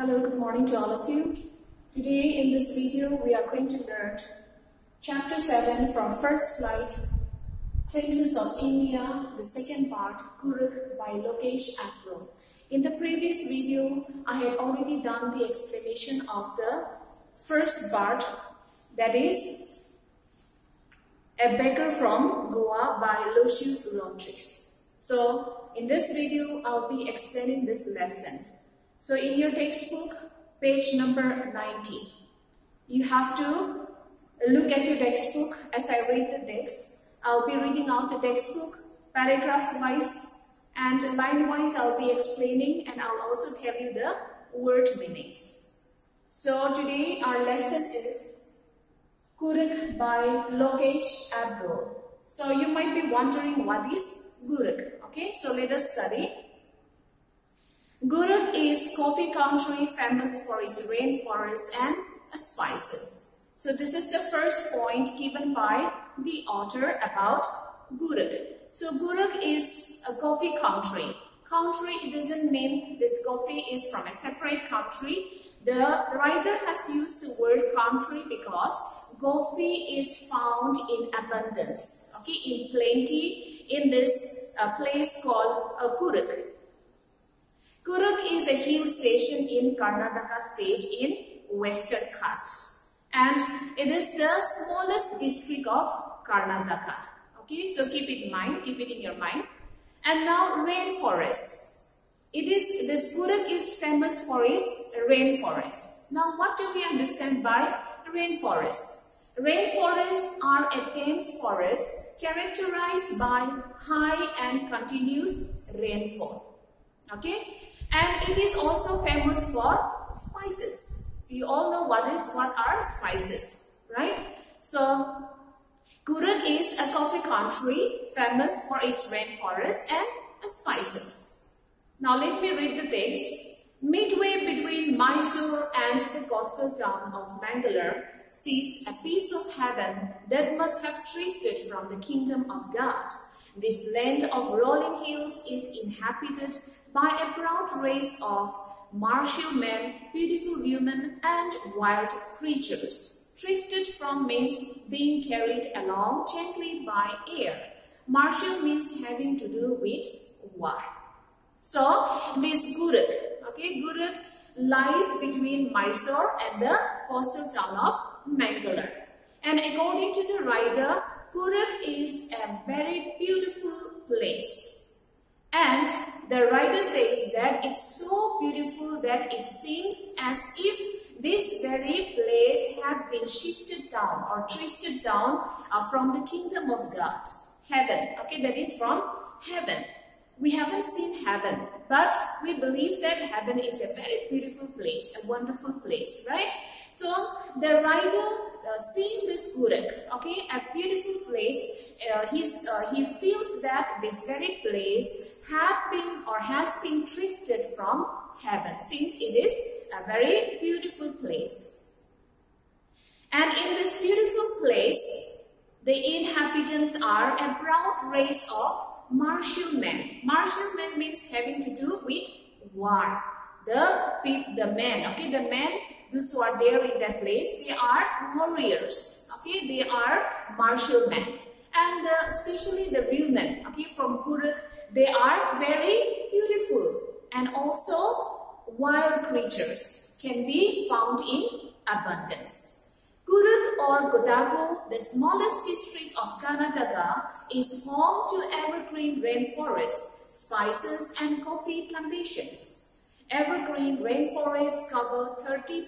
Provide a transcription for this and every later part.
Hello, good morning to all of you. Today in this video we are going to learn Chapter 7 from First Flight, Places of India, the second part, Kurukh by Lokesh Agrawal. In the previous video, I had already done the explanation of the first part, that is A Beggar from Goa by Louis Roudricks. So in this video, I'll be explaining this lesson. So in your textbook, page number 90, you have to look at your textbook as I read the text. I'll be reading out the textbook paragraph wise and line wise. I'll be explaining and I'll also tell you the word meanings. So today our lesson is Kurukh by Lokesh Agrawal. So you might be wondering what is Kurukh. Okay, so let us study. Kurukh is coffee country famous for its rainforests and spices. So this is the first point given by the author about Kurukh. So Kurukh is a coffee country. Country, it doesn't mean this coffee is from a separate country. The writer has used the word country because coffee is found in abundance, okay, in plenty in this place called Kurukh. Kurukh is a hill station in Karnataka state in Western Ghats, and it is the smallest district of Karnataka. Okay, so keep it in mind, keep it in your mind. And now rainforest. This Kurukh is famous for its rainforest. Now what do we understand by rainforest? Rainforests are a dense forest characterized by high and continuous rainfall. Okay. And it is also famous for spices. You all know what are spices, right? So Kurukh is a coffee country famous for its rainforest and spices. Now let me read the text. Midway between Mysore and the coastal town of Mangalore sits a piece of heaven that must have drifted from the kingdom of God. This land of rolling hills is inhabited by a proud race of martial men, beautiful women, and wild creatures. Drifted from means being carried along gently by air. Martial means having to do with war. So this Kurukh, okay, Kurukh lies between Mysore and the coastal town of Mangalore. And according to the writer, Kurukh is a very beautiful place. And the writer says that it's so beautiful that it seems as if this very place had been shifted down or drifted down from the kingdom of God. Heaven, okay, that is from heaven. We haven't seen heaven, but we believe that heaven is a very beautiful place, a wonderful place, right? So the writer seeing this Kurukh, okay, a beautiful place, he feels that this very place has been drifted from heaven, since it is a very beautiful place. And in this beautiful place, the inhabitants are a proud race of martial men. Martial men means having to do with war. The men, okay, the men, those who are there in that place, they are warriors, okay, they are martial men. And especially the women, okay, from Kurukh, they are very beautiful, and also wild creatures can be found in abundance. Kurukh or Kodagu, the smallest district of Karnataka, is home to evergreen rainforests, spices and coffee plantations. Evergreen rainforests cover 30%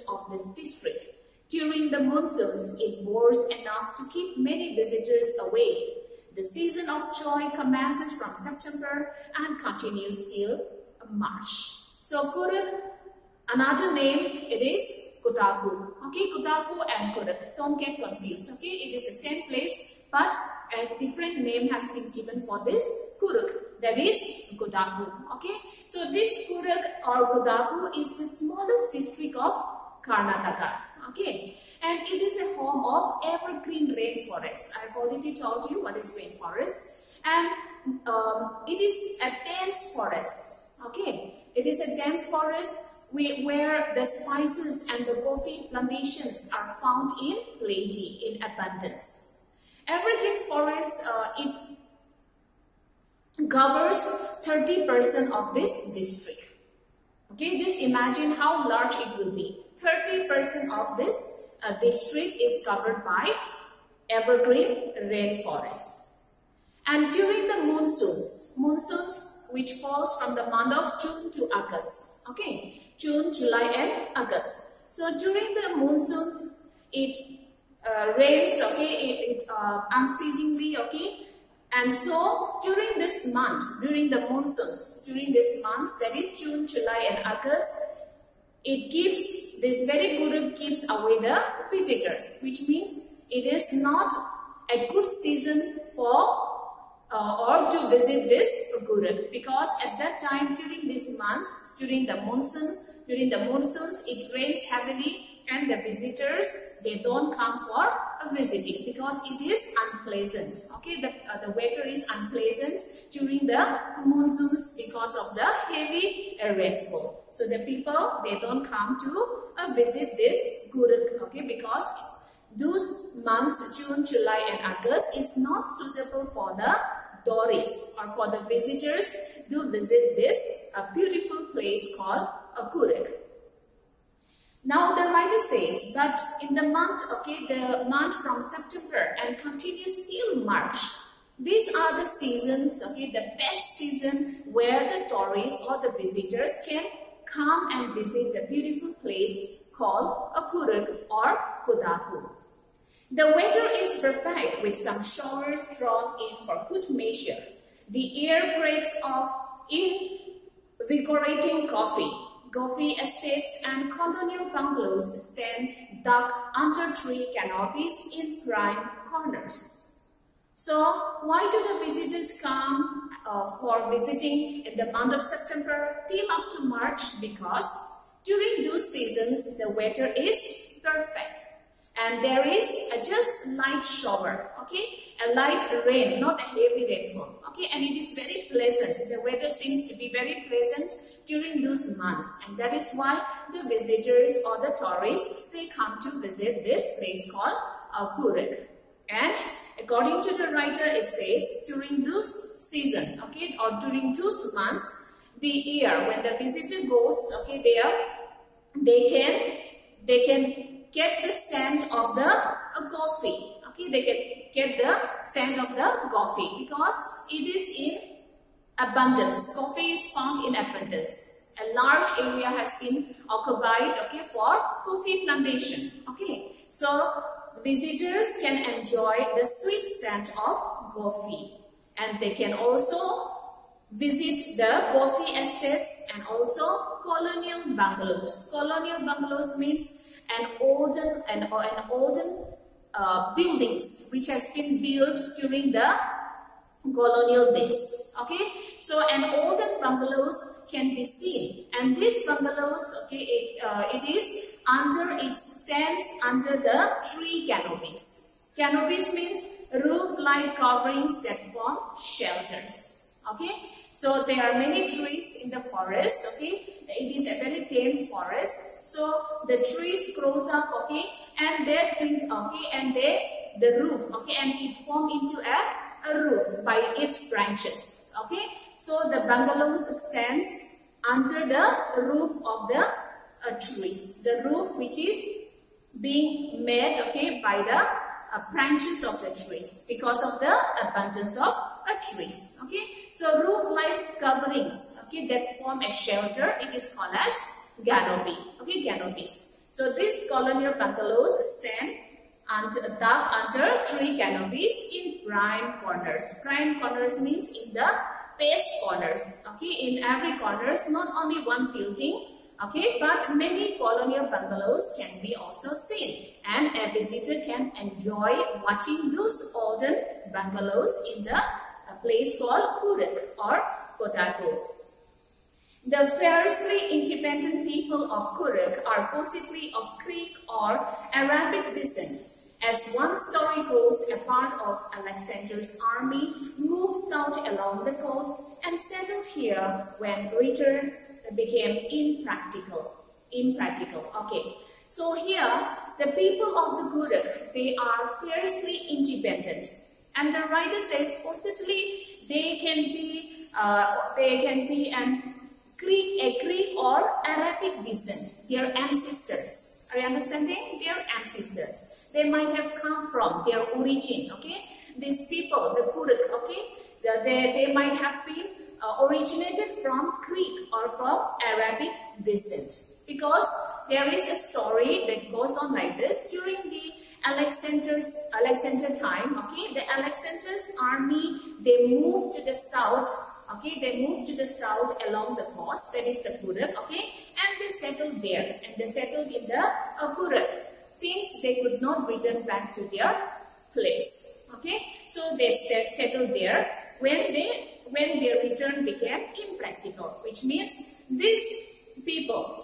of this district. During the monsoons, it bores enough to keep many visitors away. The season of joy commences from September and continues till March. So Kurukh, another name, it is Kodagu. Okay, Kodagu and Kurukh, don't get confused. Okay, it is the same place, but a different name has been given for this Kurukh, that is Kodagu. Okay, so this Kurukh or Kodagu is the smallest district of Karnataka. Okay, and it is a home of evergreen rainforest. I've already told you what is rainforest, and it is a dense forest. Okay, it is a dense forest where the spices and the coffee plantations are found in plenty, in abundance. Evergreen forest, it covers 30% of this district. Okay, just imagine how large it will be. 30% of this district is covered by evergreen rainforest. And during the monsoons which falls from the month of June to August, okay, June, July and August. So during the monsoons, it rains, okay, it unceasingly, okay. And so during this month, during the monsoons, during these months, that is June, July and August, it keeps, this very Guruk keeps away the visitors, which means it is not a good season for or to visit this Guruk, because at that time, during these months, during the monsoons, it rains heavily and the visitors, they don't come for visiting because it is unpleasant. Okay, the weather is unpleasant during the monsoons because of the heavy rainfall. So the people, they don't come to visit this Guruk, okay, because those months, June, July and August, is not suitable for the tourists or for the visitors to visit this beautiful place called Guruk. Now the writer says that in the month, okay, the month from September and continues till March, these are the seasons, okay, the best season where the tourists or the visitors can come and visit the beautiful place called Guruk or Kodagu. The weather is perfect with some showers thrown in for good measure. The air breathes of invigorating coffee estates and colonial bungalows stand dark under tree canopies in prime corners. So why do the visitors come for visiting in the month of September till up to March? Because during those seasons the weather is perfect. And there is a just light shower, okay, a light rain, not a heavy rainfall, okay, and it is very pleasant. The weather seems to be very pleasant during those months, and that is why the visitors or the tourists, they come to visit this place called Guruk. And according to the writer, it says during those season, okay, or during those months, the air, when the visitor goes, okay, there, they can get the scent of the coffee. Okay, they can get the scent of the coffee because it is in abundance. Coffee is found in abundance. A large area has been occupied, okay, for coffee plantation. Okay, so visitors can enjoy the sweet scent of coffee, and they can also visit the coffee estates and also colonial bungalows. Colonial bungalows means an olden buildings which has been built during the colonial days. Okay, so an olden bungalows can be seen, and these bungalows, okay, it stands under the tree canopies. Canopies means roof-like coverings that form shelters. Okay, so there are many trees in the forest. Okay, it is a very dense forest. So the trees grows up, okay, and they the roof, okay, and it form into a roof by its branches. Okay, so the bungalows stands under the roof of the trees. The roof which is being made, okay, by the branches of the trees because of the abundance of trees. Okay, so roof-like coverings, okay, that form a shelter, it is called as canopy. Okay, canopies. So these colonial bungalows stand under tree canopies in prime corners. Prime corners means in the best corners. Okay, in every corners, not only one building, okay, but many colonial bungalows can be also seen, and a visitor can enjoy watching those olden bungalows in the place called Guruk or Kodagu. The fiercely independent people of Guruk are possibly of Greek or Arabic descent. As one story goes, a part of Alexander's army moved south along the coast and settled here when return became impractical. impractical. Okay. So here, the people of the Gurukh, they are fiercely independent. And the writer says possibly they can be a Greek or Arabic descent, their ancestors. Are you understanding? Their ancestors. They might have come from their origin, okay? These people, the Gurukh, okay? They might have been originated from Greek or from Arabic descent. Because there is a story that goes on like this. During the Alexander time, okay? The Alexander's army, they moved to the south. Okay, they moved to the south along the coast, that is the Gurukh, okay, and they settled there, and they settled in the Gurukh, since they could not return back to their place, okay, so they settled there when their return became impractical, which means these people,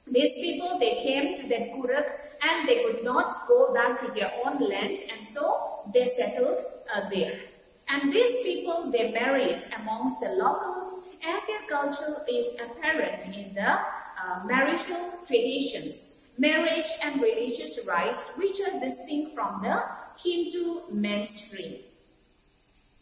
they came to that Gurukh and they could not go back to their own land, and so they settled there. And these people, they married amongst the locals, and their culture is apparent in the marital traditions, marriage and religious rites, which are distinct from the Hindu mainstream.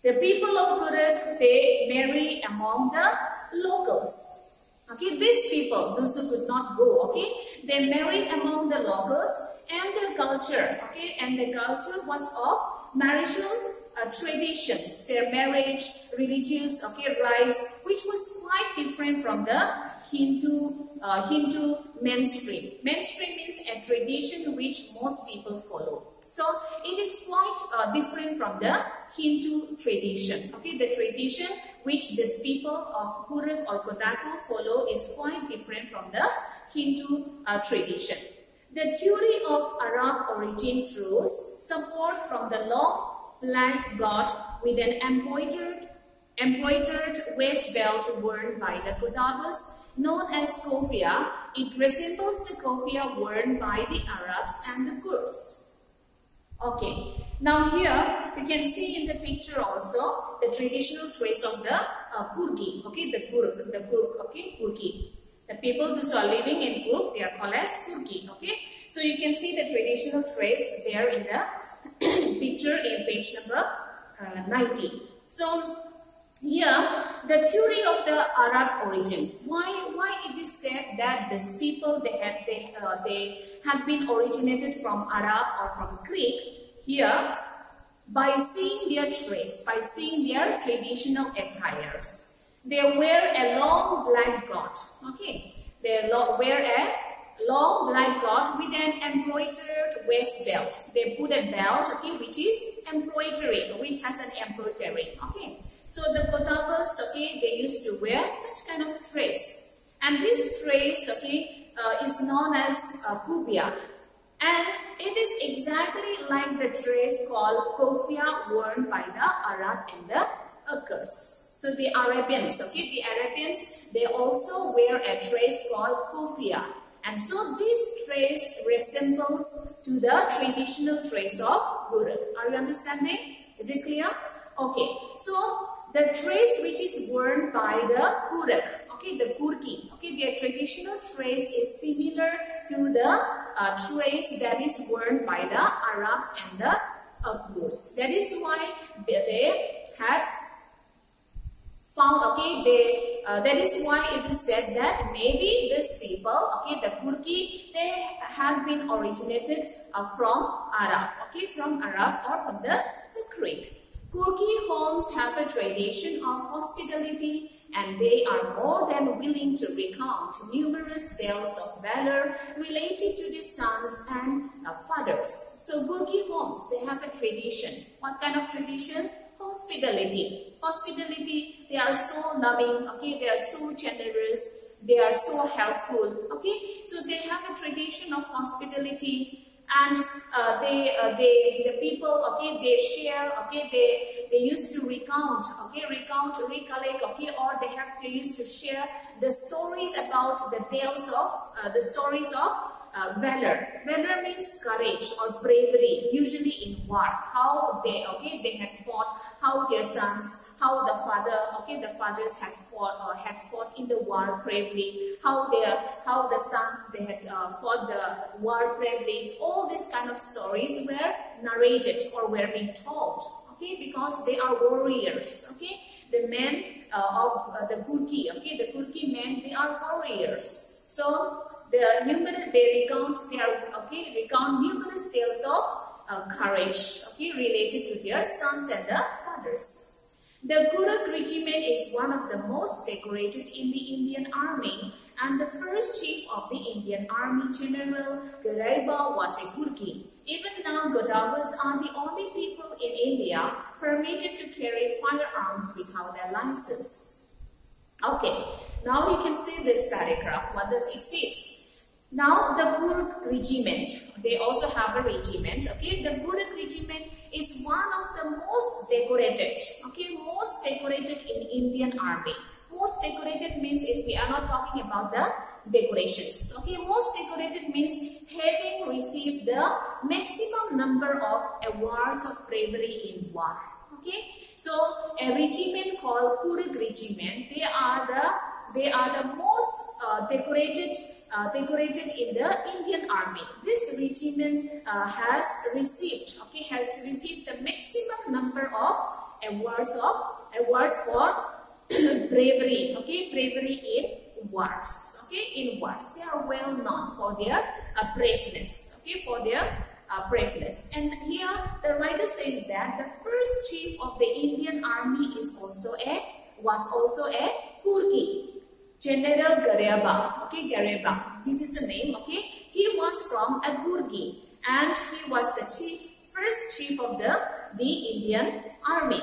The people of Gurukh, they marry among the locals. Okay, these people, those who could not go, okay, they married among the locals, and their culture, okay, and the culture was of marital traditions, their marriage, religious, okay, rites, which was quite different from the Hindu mainstream. Mainstream means a tradition which most people follow. So it is quite different from the Hindu tradition. Okay, the tradition which these people of Gurukh or Kodagu follow is quite different from the Hindu tradition. The theory of Arab origin draws support from the long black god with an embroidered waist belt worn by the Kodavas, known as kofia. It resembles the kofia worn by the Arabs and the Kurds. Okay, now here you can see in the picture also the traditional trace of the Gurgi. Okay, the Gurukh, okay, Gurgi. The people who are living in Gurukh, they are called as Gurgi. Okay, so you can see the traditional trace there in the picture in page number 90. So here the theory of the Arab origin. Why it is said that these people they have been originated from Arab or from Greek? Here, by seeing their trace, by seeing their traditional attires, they wear a long black coat. Okay, they wear a long black coat with an embroidered waist belt. They put a belt, okay, which is embroidery, which has an embroidery. Okay, so the Kodavas, okay, they used to wear such kind of trace, and this trace, okay, is known as kubia, and it is exactly like the trace called kofia worn by the Arab and the Kurds. So the Arabians, okay, the Arabians, they also wear a trace called kofia. And so this trace resembles to the traditional trace of Gurukh. Are you understanding? Is it clear? Okay. So the trace which is worn by the Gurukh, okay, the Gurgi, okay, their traditional trace is similar to the trace that is worn by the Arabs and the Kurds. That is why they had found, okay, that is why it is said that maybe these people, okay, the Gurgi, they have been originated from Arab, okay, from Arab or from the Greek. Gurgi homes have a tradition of hospitality, and they are more than willing to recount numerous tales of valor related to their sons and fathers. So Gurgi homes, they have a tradition. What kind of tradition? Hospitality. Hospitality, they are so loving, okay, they are so generous, they are so helpful, okay, so they have a tradition of hospitality, and the people, okay, they share, okay, they used to recollect, okay, or they used to share the stories about the tales of valor. Valor means courage or bravery, usually in war. How they had fought, how their sons, how the fathers had fought in the war bravely, how the sons they had fought the war bravely. All these kind of stories were narrated or were being told, okay, because they are warriors, okay. The men of the Gurkha, okay, the Gurkha men, they are warriors. So they recount numerous tales of courage, okay, related to their sons and the fathers. The Gurukh regiment is one of the most decorated in the Indian army, and the first chief of the Indian army, General Garaiba, was a Gurkha. Even now, Godavas are the only people in India permitted to carry firearms without a license. Okay, now you can see this paragraph. What does it say? Now, the Gurukh regiment, they also have a regiment, okay. The Gurukh regiment is one of the most decorated, okay, most decorated in Indian army. Most decorated means, if we are not talking about the decorations, okay, most decorated means having received the maximum number of awards of bravery in war, okay. So, a regiment called Gurukh regiment, they are the most decorated in the Indian army. This regiment has received the maximum number of awards for bravery, okay, bravery in wars, okay, in wars. They are well known for their braveness, okay, for their braveness. And here the writer says that the first chief of the Indian army was also a Gurkha. General Garaiba, okay, Garaiba, this is the name, okay. He was from a Gurkha and he was the first chief of the Indian army.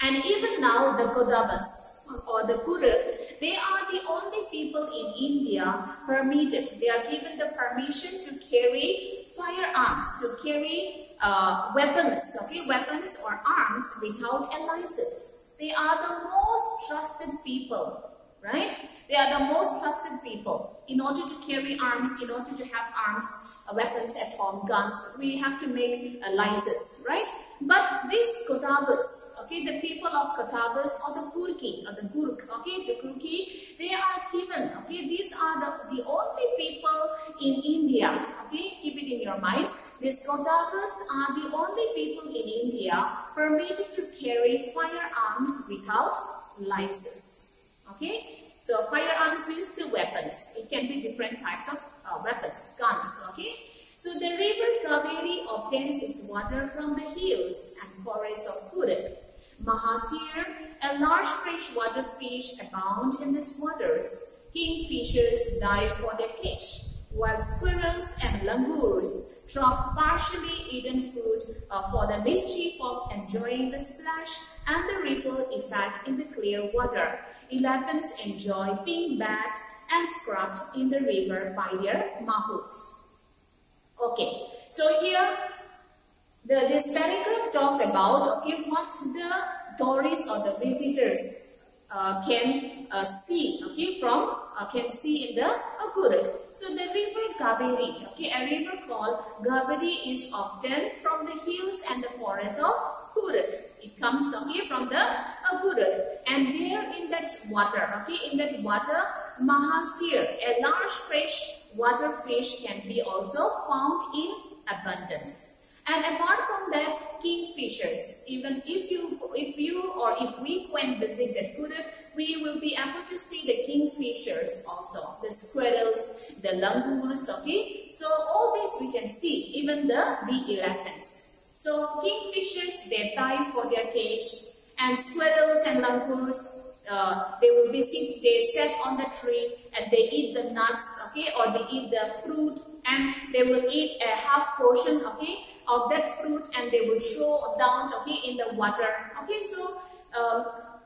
And even now the Godavas or the Gurukh, they are the only people in India permitted, they are given the permission to carry firearms, to carry weapons, okay, weapons or arms without a license. They are the most trusted people. Right? They are the most trusted people. In order to carry arms, in order to have arms, weapons at home, guns, we have to make a license, right? But these Godavas, okay, the people of Godavas or the Gurkha or the Gurukh, okay, the Gurkha, they are given, okay, these are the only people in India, okay, keep it in your mind. These Godavas are the only people in India permitted to carry firearms without license. Okay, so firearms means the weapons. It can be different types of weapons, guns. Okay, so the river Kaveri obtains its water from the hills and forests of Gurukh. Mahasir, a large freshwater fish, abound in these waters. Kingfishers dive for their catch, while squirrels and langurs drop partially eaten food for the mischief of enjoying the splash and the ripple effect in the clear water. Elephants enjoy being bathed and scrubbed in the river by their mahouts. Okay, so here this paragraph talks about, okay, what the tourists or the visitors can see, okay, can see in the Gurukh. So the river Kaveri, okay, a river called Kaveri is obtained from the hills and the forests of Gurukh. It comes, okay, from the Gurukh, and there in that water, okay, in that water, Mahasir, a large fresh water fish, can be also found in abundance. And apart from that, kingfishers. Even if we go and visit the Gurukh, we will be able to see the kingfishers also, the squirrels, the langurs, okay. So all this we can see, even the elephants. So kingfishers, they dive for their cage, and squirrels and langurs, they sit on the tree and they eat the nuts, okay, or they eat the fruit, and they will eat a half portion, okay, of that fruit, and they will throw down, okay, in the water, okay. So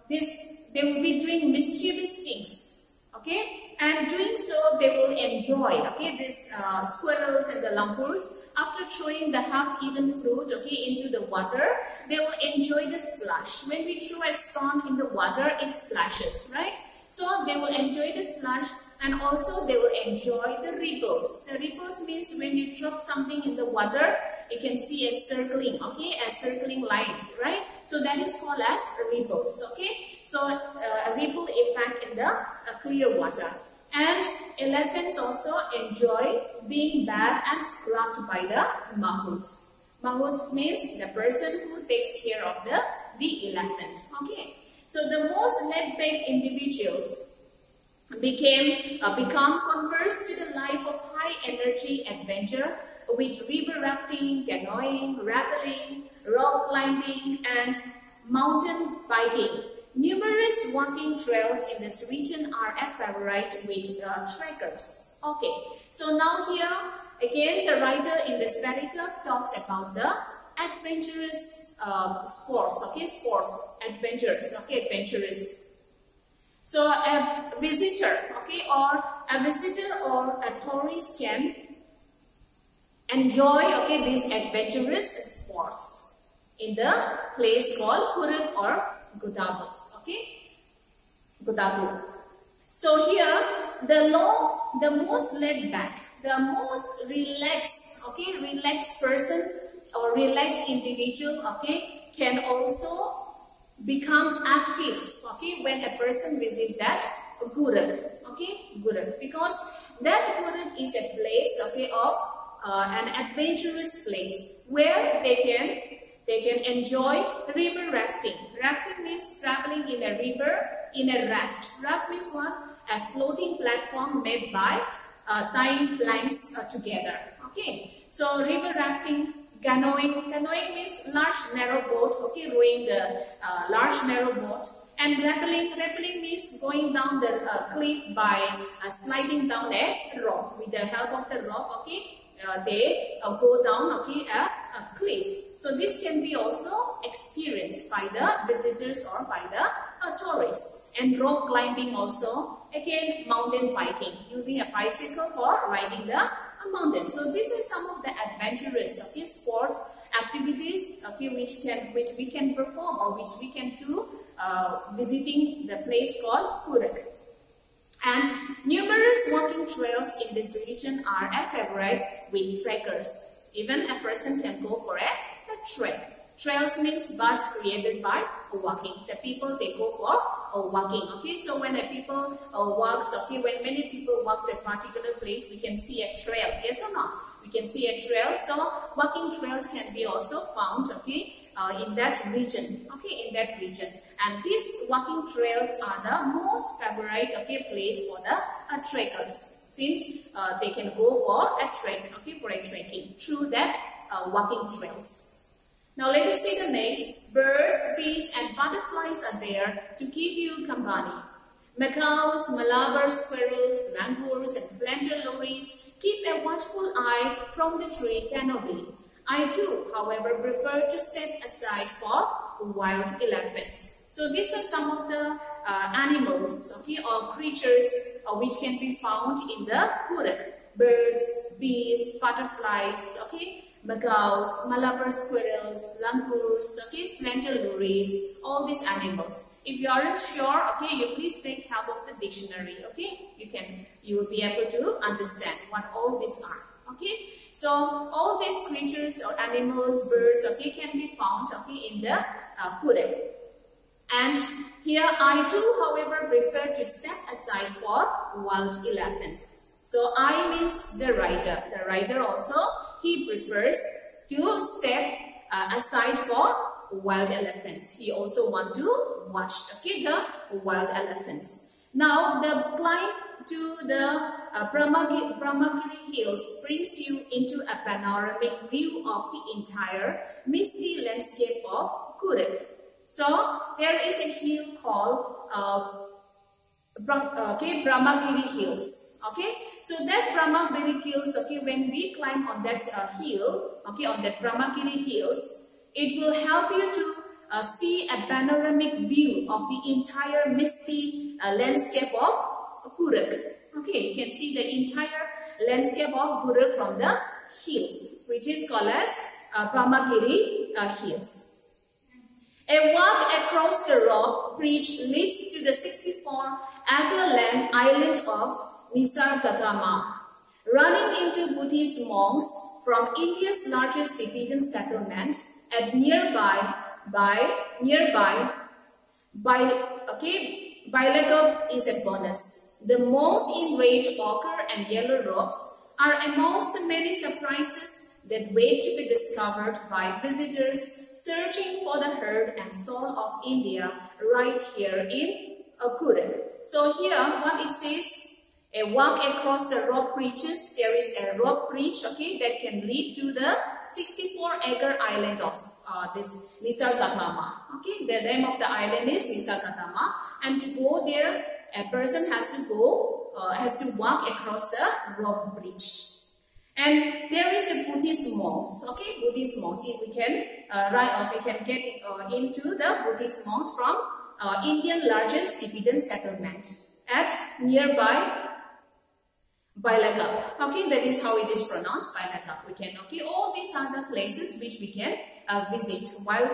they will be doing mischievous things, okay, and doing so they will enjoy, okay, these squirrels and the langurs. After throwing the half-eaten fruit, okay, into the water, they will enjoy the splash. When we throw a stone in the water, it splashes, right? So they will enjoy the splash, and also they will enjoy the ripples. The ripples means when you drop something in the water, you can see a circling, okay, a circling line, right? So that is called as ripples. Okay, so a ripple effect in the clear water. And elephants also enjoy being bathed and scrubbed by the mahouts. Mahouts means the person who takes care of the elephant. Okay, so the most laid-back individuals become converts to the life of high energy adventure with river rafting, canoeing, rappelling, rock climbing, and mountain biking. Numerous walking trails in this region are a favorite with trekkers. Okay, so now here again the writer in this paragraph talks about the adventurous sports. Okay, sports, adventures. Okay, adventurous. So a visitor, okay, or a tourist can enjoy, okay, these adventurous sports in the place called Kuruk or Godagus. Okay, Godagu. So here the most laid back, the most relaxed, okay, relaxed person or relaxed individual, okay, can also become active, okay, when a person visits that Guruk, okay, Guruk, because that Guruk is a place, okay, of an adventurous place where they can enjoy river rafting. Rafting means traveling in a river in a raft. Raft means what? A floating platform made by tying planks together. Okay, so river rafting. Canoeing means large narrow boat, okay, rowing the large narrow boat. And rappelling means going down the cliff by sliding down a rock. With the help of the rock, okay, they go down, okay, a cliff. So this can be also experienced by the visitors or by the tourists. And rock climbing also, again, mountain biking, using a bicycle for riding the mountain. So these are some of the adventurous, okay, sports activities, okay, which we can perform or which we can do visiting the place called Kuruk. And numerous walking trails in this region are a favorite with trekkers. Even a person can go for a trek. Trails means paths created by walking. The people, they go for walking. Okay, so when a people walks, okay, when many people walks a particular place, we can see a trail. Yes or no? We can see a trail. So walking trails can be also found, okay, in that region. Okay, in that region. And these walking trails are the most favorite, okay, place for the trekkers, since they can go for a trek, okay, for a trekking through that walking trails. Now let us see the next. Birds, bees, and butterflies are there to give you company. Macaws, Malabar squirrels, langurs, and slender lories keep a watchful eye from the tree canopy. I do, however, prefer to step aside for wild elephants. So these are some of the animals, okay, or creatures which can be found in the Kuruk. Birds, bees, butterflies, okay, macaws, Malabar squirrels, langurs, okay, slender lories, all these animals. If you aren't sure, okay, you please take help of the dictionary, okay, you will be able to understand what all these are, okay. So all these creatures or animals, birds, okay, can be found, okay, in the Kuruk. And here I do, however, prefer to step aside for wild elephants. So I means the writer. The writer also, he prefers to step aside for wild elephants. He also want to watch, okay, the wild elephants. Now the climb to the Brahmagiri Hills brings you into a panoramic view of the entire misty landscape of Kuruk. So there is a hill called Brahmagiri Hills. Okay, so that Brahmagiri Hills, okay, when we climb on that hill, okay, on that Brahmagiri Hills, it will help you to see a panoramic view of the entire misty landscape of Kuruk. Okay, you can see the entire landscape of Kuruk from the hills, which is called as Brahmagiri Hills. A walk across the rock bridge leads to the 64-acre land island of Nisargagama, running into Buddhist monks from India's largest Tibetan settlement at nearby nearby. Bailagap is a bonus. The moss in red, ochre and yellow robes are amongst the many surprises that wait to be discovered by visitors searching for the heart and soul of India right here in Coorg. So here what it says, a walk across the rock bridges. There is a rock bridge, okay, that can lead to the 64-acre island of this Nisargadama. Okay, the name of the island is Nisargadama, and to go there, a person has to walk across the rock bridge. And there is a Buddhist mosque. Okay, Buddhist mosque. We can get into the Buddhist mosque from Indian largest Tibetan settlement at nearby Bailagap. Okay, that is how it is pronounced, Bailagap. We can, okay, all these are the places which we can visit while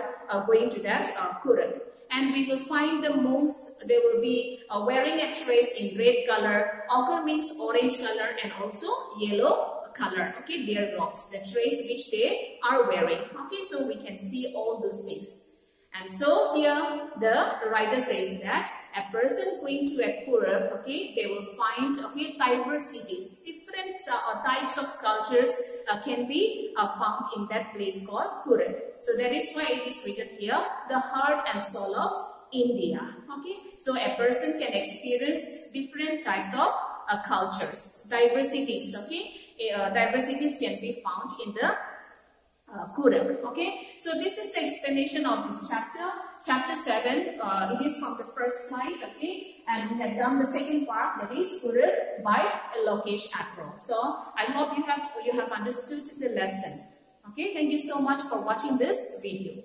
going to that Coorg. And we will find the monks, they will be wearing a dress in red color, ochre means orange color, and also yellow color, okay, their robes, the dress which they are wearing. Okay, so we can see all those things. And so here the writer says that a person going to a Coorg, okay, they will find, okay, diversities, different types of cultures can be found in that place called Coorg. So that is why it is written here, the heart and soul of India. Okay, so a person can experience different types of cultures, diversities. Okay, diversities can be found in the Coorg. Okay, so this is the explanation of this chapter. Chapter 7, it is from the first slide, okay, and we have done the second part, that is Coorg by Lokesh Agrawal. So I hope you have understood the lesson. Okay, thank you so much for watching this video.